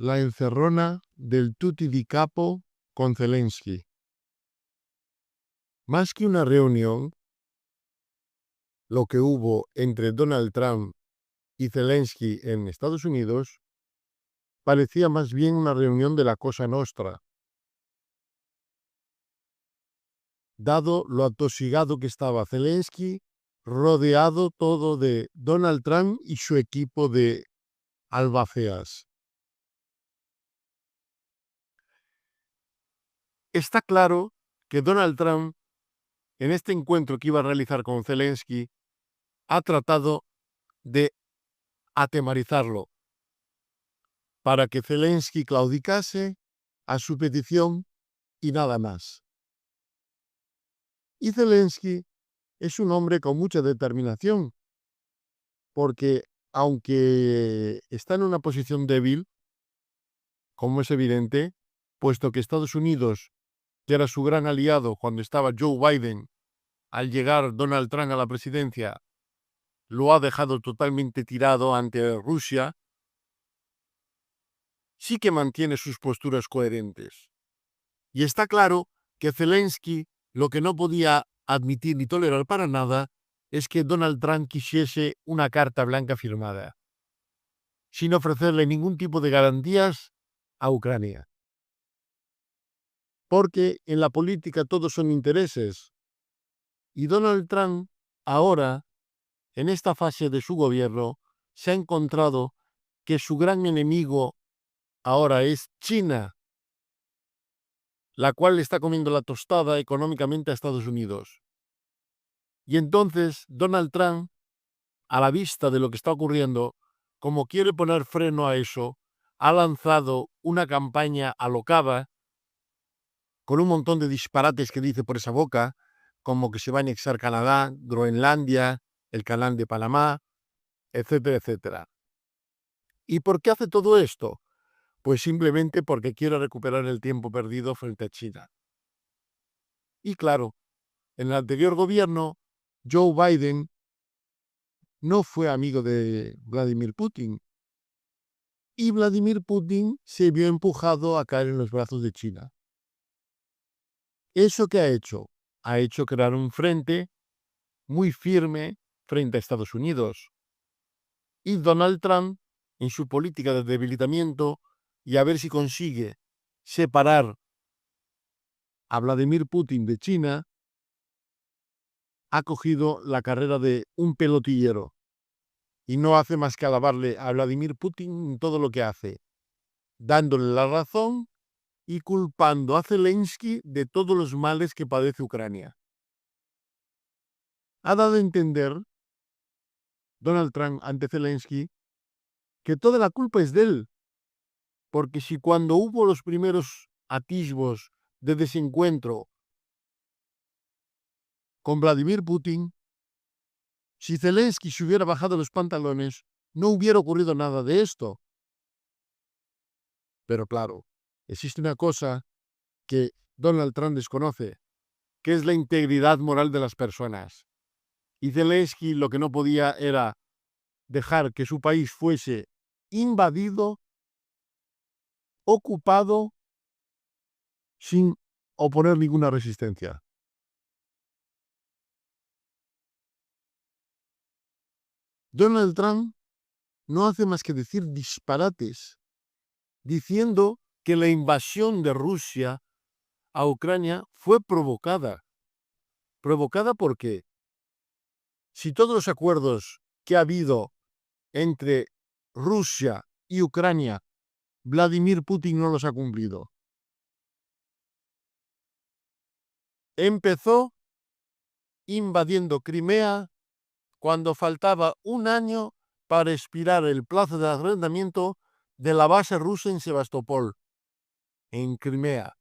La encerrona del tutti di capo con Zelensky. Más que una reunión, lo que hubo entre Donald Trump y Zelensky en Estados Unidos parecía más bien una reunión de la Cosa Nostra, dado lo atosigado que estaba Zelensky, rodeado todo de Donald Trump y su equipo de albaceas. Está claro que Donald Trump, en este encuentro que iba a realizar con Zelensky, ha tratado de atemorizarlo para que Zelensky claudicase a su petición y nada más. Y Zelensky es un hombre con mucha determinación, porque aunque está en una posición débil, como es evidente, puesto que Estados Unidos, que era su gran aliado cuando estaba Joe Biden, al llegar Donald Trump a la presidencia, lo ha dejado totalmente tirado ante Rusia, sí que mantiene sus posturas coherentes. Y está claro que Zelensky lo que no podía admitir ni tolerar para nada es que Donald Trump quisiese una carta blanca firmada, sin ofrecerle ningún tipo de garantías a Ucrania. Porque en la política todos son intereses. Y Donald Trump ahora, en esta fase de su gobierno, se ha encontrado que su gran enemigo ahora es China, la cual le está comiendo la tostada económicamente a Estados Unidos. Y entonces Donald Trump, a la vista de lo que está ocurriendo, como quiere poner freno a eso, ha lanzado una campaña alocada con un montón de disparates que dice por esa boca, como que se va a anexar Canadá, Groenlandia, el Canal de Panamá, etcétera, etcétera. ¿Y por qué hace todo esto? Pues simplemente porque quiere recuperar el tiempo perdido frente a China. Y claro, en el anterior gobierno, Joe Biden no fue amigo de Vladimir Putin. Y Vladimir Putin se vio empujado a caer en los brazos de China. ¿Eso qué ha hecho? Ha hecho crear un frente muy firme frente a Estados Unidos. Y Donald Trump, en su política de debilitamiento y a ver si consigue separar a Vladimir Putin de China, ha cogido la carrera de un pelotillero y no hace más que alabarle a Vladimir Putin en todo lo que hace, dándole la razón y culpando a Zelensky de todos los males que padece Ucrania. Ha dado a entender Donald Trump ante Zelensky que toda la culpa es de él, porque si cuando hubo los primeros atisbos de desencuentro con Vladimir Putin, si Zelensky se hubiera bajado los pantalones, no hubiera ocurrido nada de esto. Pero claro, existe una cosa que Donald Trump desconoce, que es la integridad moral de las personas. Y Zelensky lo que no podía era dejar que su país fuese invadido, ocupado, sin oponer ninguna resistencia. Donald Trump no hace más que decir disparates, diciendo que la invasión de Rusia a Ucrania fue provocada. ¿Provocada por qué? Si todos los acuerdos que ha habido entre Rusia y Ucrania, Vladimir Putin no los ha cumplido. Empezó invadiendo Crimea cuando faltaba un año para expirar el plazo de arrendamiento de la base rusa en Sebastopol, en Crimea,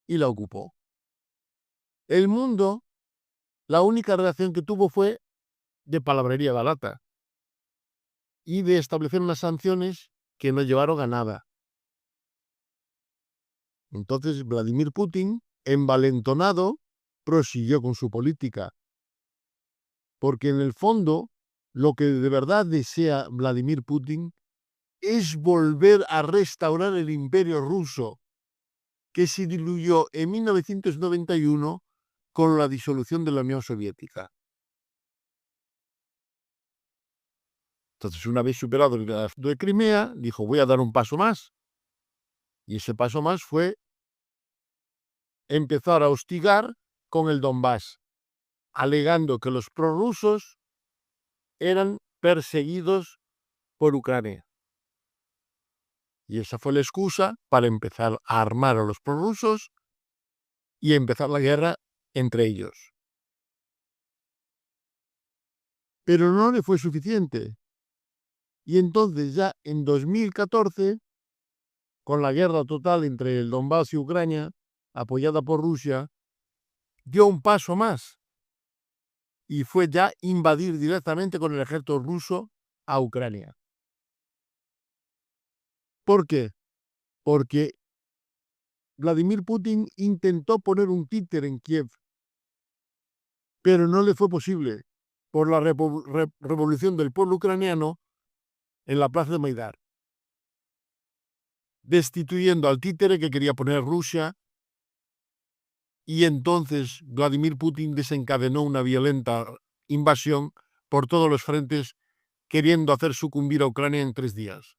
y la ocupó. El mundo, la única reacción que tuvo fue de palabrería barata y de establecer unas sanciones que no llevaron a nada. Entonces Vladimir Putin, envalentonado, prosiguió con su política, porque en el fondo lo que de verdad desea Vladimir Putin es volver a restaurar el imperio ruso, que se diluyó en 1991 con la disolución de la Unión Soviética. Entonces, una vez superado el asunto de Crimea, dijo, voy a dar un paso más. Y ese paso más fue empezar a hostigar con el Donbass, alegando que los prorrusos eran perseguidos por Ucrania. Y esa fue la excusa para empezar a armar a los prorrusos y empezar la guerra entre ellos. Pero no le fue suficiente. Y entonces ya en 2014, con la guerra total entre el Donbass y Ucrania, apoyada por Rusia, dio un paso más y fue ya invadir directamente con el ejército ruso a Ucrania. ¿Por qué? Porque Vladimir Putin intentó poner un títere en Kiev, pero no le fue posible por la revolución del pueblo ucraniano en la plaza de Maidán, destituyendo al títere que quería poner Rusia, y entonces Vladimir Putin desencadenó una violenta invasión por todos los frentes, queriendo hacer sucumbir a Ucrania en 3 días.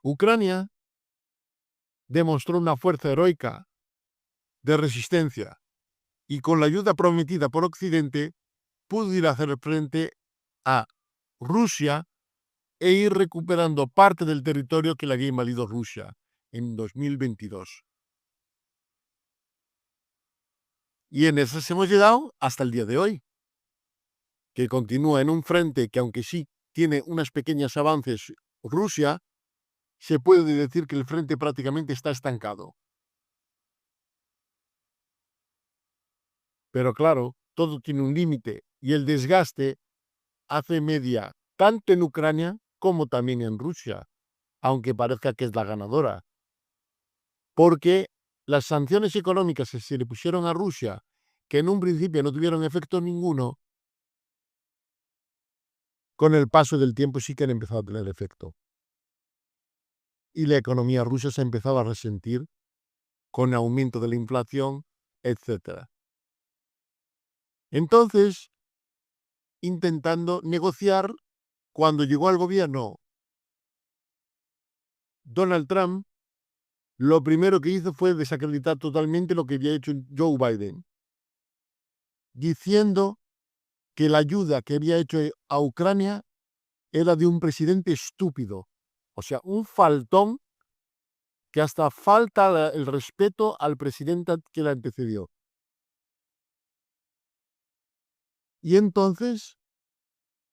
Ucrania demostró una fuerza heroica de resistencia y con la ayuda prometida por Occidente pudo ir a hacer frente a Rusia e ir recuperando parte del territorio que le había invadido Rusia en 2022. Y en eso hemos llegado hasta el día de hoy, que continúa en un frente que, aunque sí tiene unos pequeños avances Rusia, se puede decir que el frente prácticamente está estancado. Pero claro, todo tiene un límite y el desgaste hace media tanto en Ucrania como también en Rusia, aunque parezca que es la ganadora. Porque las sanciones económicas que se le pusieron a Rusia, que en un principio no tuvieron efecto ninguno, con el paso del tiempo sí que han empezado a tener efecto. Y la economía rusa se ha empezado a resentir con aumento de la inflación, etc. Entonces, intentando negociar, cuando llegó al gobierno Donald Trump, lo primero que hizo fue desacreditar totalmente lo que había hecho Joe Biden, diciendo que la ayuda que había hecho a Ucrania era de un presidente estúpido, o sea, un faltón que hasta falta el respeto al presidente que la antecedió. Y entonces,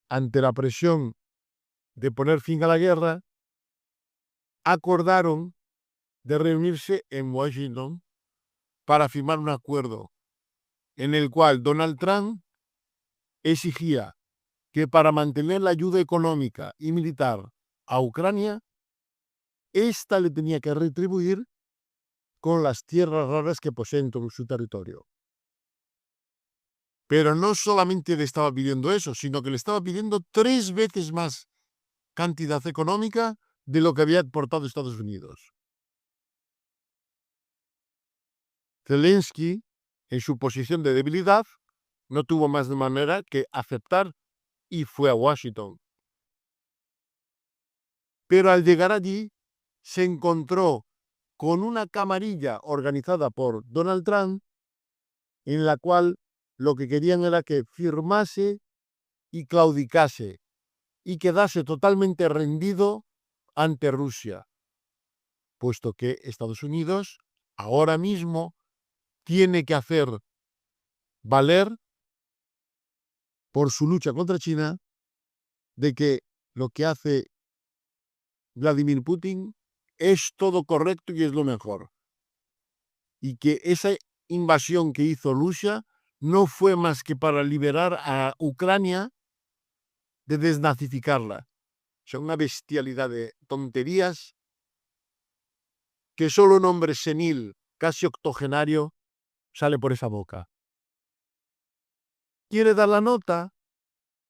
ante la presión de poner fin a la guerra, acordaron de reunirse en Washington para firmar un acuerdo en el cual Donald Trump exigía que para mantener la ayuda económica y militar a Ucrania, ésta le tenía que retribuir con las tierras raras que posee en todo su territorio. Pero no solamente le estaba pidiendo eso, sino que le estaba pidiendo 3 veces más cantidad económica de lo que había aportado Estados Unidos. Zelensky, en su posición de debilidad, no tuvo más de manera que aceptar y fue a Washington. Pero al llegar allí, se encontró con una camarilla organizada por Donald Trump, en la cual lo que querían era que firmase y claudicase y quedase totalmente rendido ante Rusia, puesto que Estados Unidos ahora mismo tiene que hacer valer por su lucha contra China de que lo que hace Vladimir Putin es todo correcto y es lo mejor. Y que esa invasión que hizo Rusia no fue más que para liberar a Ucrania de desnazificarla. O sea, una bestialidad de tonterías que solo un hombre senil, casi octogenario, sale por esa boca. Quiere dar la nota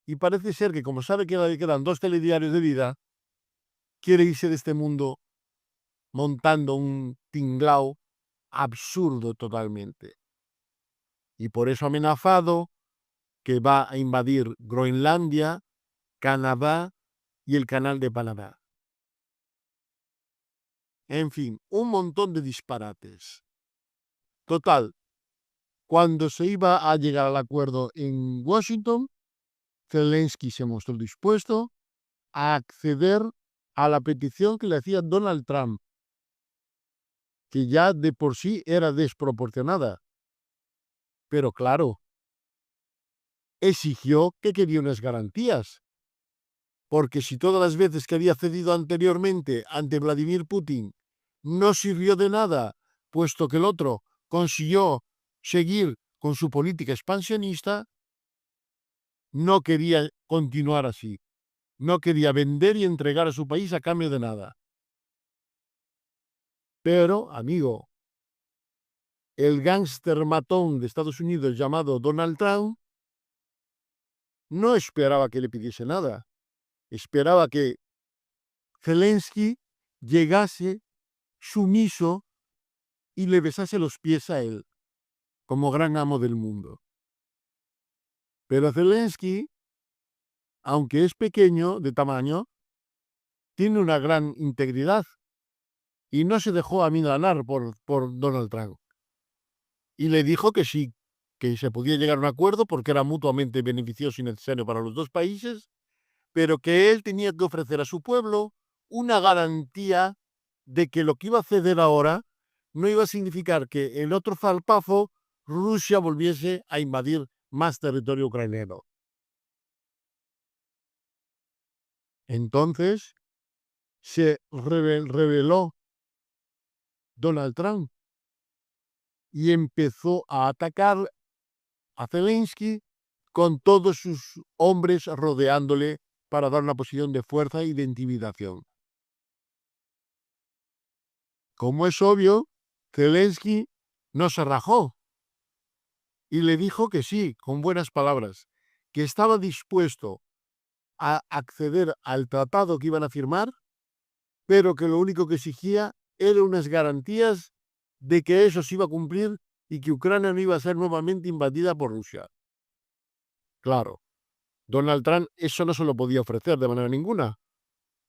Y parece ser que, como sabe que le quedan 2 telediarios de vida, quiere irse de este mundo montando un tinglao absurdo totalmente. Y por eso ha amenazado que va a invadir Groenlandia, Canadá y el Canal de Panamá. En fin, un montón de disparates. Total, cuando se iba a llegar al acuerdo en Washington, Zelensky se mostró dispuesto a acceder a la petición que le hacía Donald Trump, que ya de por sí era desproporcionada. Pero claro, exigió que quería unas garantías, porque si todas las veces que había cedido anteriormente ante Vladimir Putin no sirvió de nada, puesto que el otro consiguió seguir con su política expansionista, no quería continuar así. No quería vender y entregar a su país a cambio de nada. Pero, amigo, el gángster matón de Estados Unidos llamado Donald Trump no esperaba que le pidiese nada. Esperaba que Zelensky llegase sumiso y le besase los pies a él, como gran amo del mundo. Pero Zelensky, aunque es pequeño de tamaño, tiene una gran integridad y no se dejó amilanar por Donald Trump. Y le dijo que sí, que se podía llegar a un acuerdo porque era mutuamente beneficioso y necesario para los dos países, pero que él tenía que ofrecer a su pueblo una garantía de que lo que iba a ceder ahora no iba a significar que el otro zarpazo Rusia volviese a invadir más territorio ucraniano. Entonces se rebeló Donald Trump y empezó a atacar a Zelensky con todos sus hombres rodeándole para dar una posición de fuerza y de intimidación. Como es obvio, Zelensky no se rajó y le dijo que sí, con buenas palabras, que estaba dispuesto a acceder al tratado que iban a firmar, pero que lo único que exigía eran unas garantías de que eso se iba a cumplir y que Ucrania no iba a ser nuevamente invadida por Rusia. Claro, Donald Trump eso no se lo podía ofrecer de manera ninguna,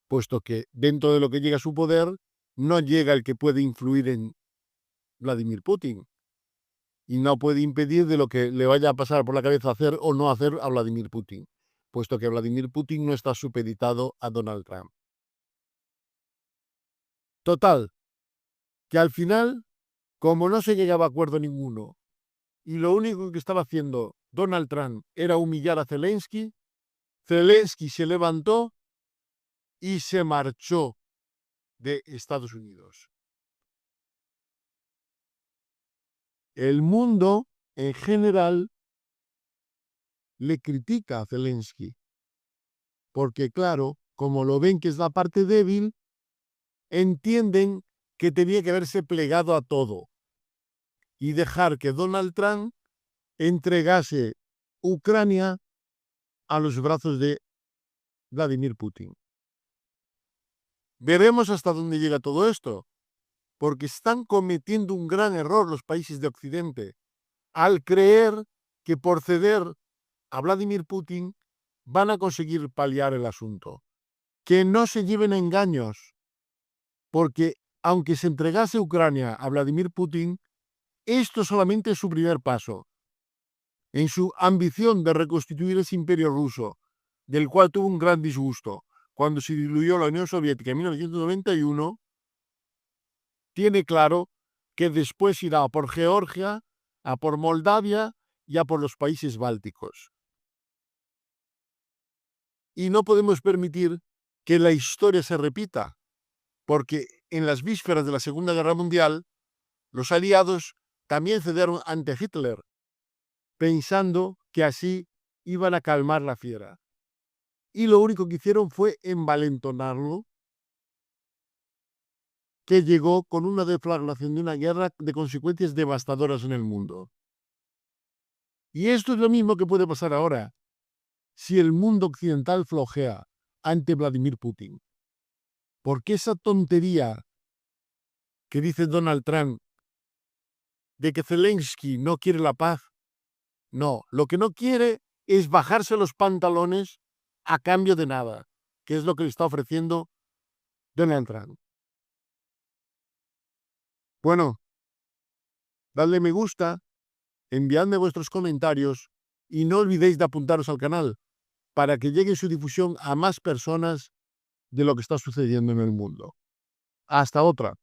puesto que dentro de lo que llega a su poder no llega el que puede influir en Vladimir Putin y no puede impedir de lo que le vaya a pasar por la cabeza hacer o no hacer a Vladimir Putin, puesto que Vladimir Putin no está supeditado a Donald Trump. Total, que al final, como no se llegaba a acuerdo ninguno y lo único que estaba haciendo Donald Trump era humillar a Zelensky, Zelensky se levantó y se marchó de Estados Unidos. El mundo, en general, le critica a Zelensky, porque claro, como lo ven que es la parte débil, entienden que tenía que haberse plegado a todo y dejar que Donald Trump entregase Ucrania a los brazos de Vladimir Putin. Veremos hasta dónde llega todo esto, porque están cometiendo un gran error los países de Occidente al creer que por ceder a Vladimir Putin van a conseguir paliar el asunto. Que no se lleven a engaños, porque aunque se entregase Ucrania a Vladimir Putin, esto solamente es su primer paso. En su ambición de reconstituir ese imperio ruso, del cual tuvo un gran disgusto cuando se diluyó la Unión Soviética en 1991, tiene claro que después irá a por Georgia, a por Moldavia y a por los países bálticos. Y no podemos permitir que la historia se repita, porque en las vísperas de la Segunda Guerra Mundial, los aliados también cedieron ante Hitler, pensando que así iban a calmar la fiera. Y lo único que hicieron fue envalentonarlo, que llegó con una deflagración de una guerra de consecuencias devastadoras en el mundo. Y esto es lo mismo que puede pasar ahora. si el mundo occidental flojea ante Vladimir Putin? ¿Por qué esa tontería que dice Donald Trump de que Zelensky no quiere la paz? No, lo que no quiere es bajarse los pantalones a cambio de nada, que es lo que le está ofreciendo Donald Trump. Bueno, dadle me gusta, enviadme vuestros comentarios y no olvidéis de apuntaros al canal para que llegue su difusión a más personas de lo que está sucediendo en el mundo. Hasta otra.